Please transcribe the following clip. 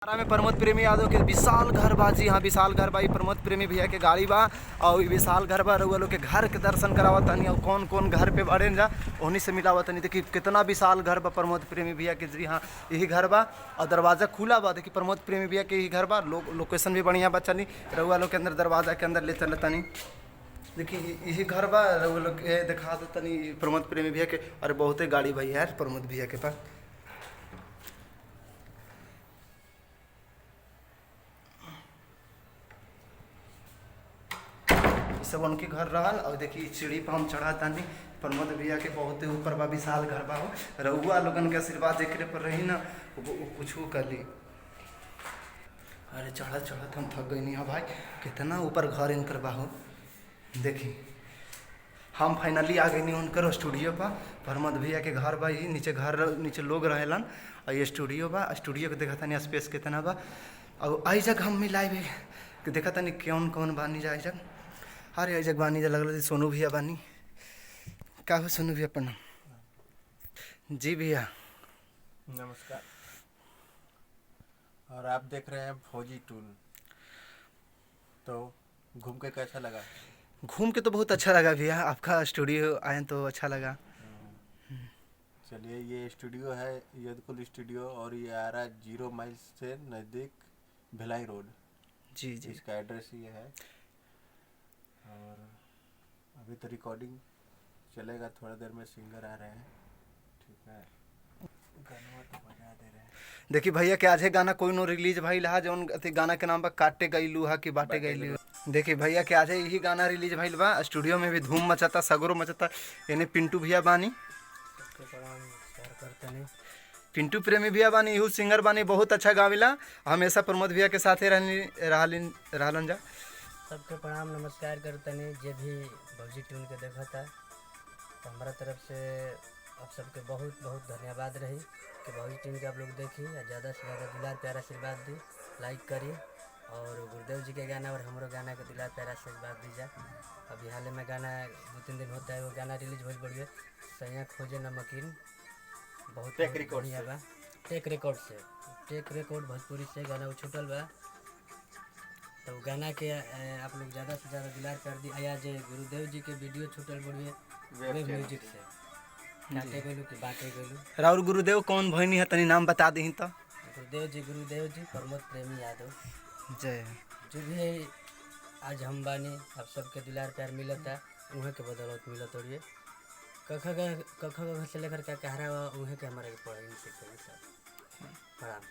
में प्रमोद प्रेमी यादव के विशाल घर बा जी। हाँ, विशाल घर बा। प्रमोद प्रेमी भैया के गाड़ी बा और विशाल घर बा। रउआ लोग के घर के दर्शन करावत तनी और कौन कौन घर पे बड़े जा उन्हीं से मिलावत तनी। देखिए कितना विशाल घर बा प्रमोद प्रेमी भैया के जी। हाँ, यही घर बा और दरवाजा खुला बा। देखिए प्रमोद प्रेमी भैया के यही घर बा। लोकेशन भी बढ़िया बा। चली रउआ लोग के अंदर दरवाजा के अंदर ले चल तनी। देखिए यही घर बा। रउआ लोग के दिखा दो तनी प्रमोद प्रेमी भैया के। अरे बहुते गाड़ी भाई यार प्रमोद भैया के पास। सब उनके घर रहल और देखिए सीढ़ी पर हम चढ़ा तानी। प्रमोद भैया के बहुत ऊपर बा विशाल घर बा। रउआ लोगन के आशीर्वाद एकरे पर रही ना वो कुछ कर ली। अरे चढ़त चढ़त हम थक गई नहीं। हाँ भाई कितना ऊपर घर इनकर बा हो। देखी हम फाइनली आ गई नहीं उनकर स्टूडियो पर। प्रमोद भैया के घर बा। ही नीचे घर नीचे लोग रहेलन और ये स्टूडियो बा। स्टूडियो के देखा तानी स्पेस कितना बा और आई जगह हम मिलाई भी देखा तानी कौन कौन बानी जा जग। अरे आई जग बानी जा लगल सोनू भैया बानी। का हो सोनू भैया प्रणाम। जी भैया नमस्कार। और आप देख रहे हैं फौजी टूल। तो घूम के कैसा लगा? घूम के तो बहुत अच्छा लगा भैया। आपका स्टूडियो आए तो अच्छा लगा। चलिए ये स्टूडियो है यदकुल स्टूडियो और ये आ रहा है 0 माइल से नज़दीक भिलाई रोड। जी जी इसका एड्रेस ये है। और अभी तो रिकॉर्डिंग चलेगा, थोड़ा देर में सिंगर आ रहे हैं। ठीक है, गाना तो बजा दे रहे हैं। देखिए भैया के आज है गाना कोई नो रिलीज भाई लहा जौन गाना के नाम बा काटे गईलू हा कि बाटे गईलू। देखिए भैया के आज यही गाना रिलीज भइल बा। स्टूडियो में भी धूम मचाता सगरो मचाता। यानी पिंटू भैया बानी, पिंटू प्रेमी भैया बानी, इहू सिंगर बानी, बहुत अच्छा गाविला। हमेशा प्रमोद भैया के साथे रहलन जा। सबके प्रणाम नमस्कार करतनी। जे भी भौजी टून के देखा था तो हमारा तरफ से आप सबके बहुत बहुत धन्यवाद रही कि भौजी टून के आप लोग देखी और ज़्यादा से ज़्यादा दुलार प्यार आशीर्वाद दी, लाइक करी। और गुरुदेव जी के गाना और हमारो गाना के दुलार प्यार आशीर्वाद दीजिए। अभी हाल में गाना 2-3 दिन होता है वो गाना रिलीज हो बढ़िया सैया खोजे नमकीन बहुत बढ़िया बा। टेक रिकॉर्ड भोजपुरी से गाना वो छूटल बा। तो गाना के आप लोग ज़्यादा से ज़्यादा दुलार कर दी। आया जे गुरुदेव जी के वीडियो छूटल बढ़िए वेब म्यूजिक से काटे गलू कि बाटे गलू। राउर गुरुदेव कौन भइनी है तनी नाम बता दी तो। गुरुदेव जी प्रमोद प्रेमी यादव जय। जो भी है आज हम बानी आप सबके दुलार प्यार मिलता उहे के बदौलत मिलत और ये कख से लेकर का कहरा उहे के हमारे पढ़े सब प्रणाम।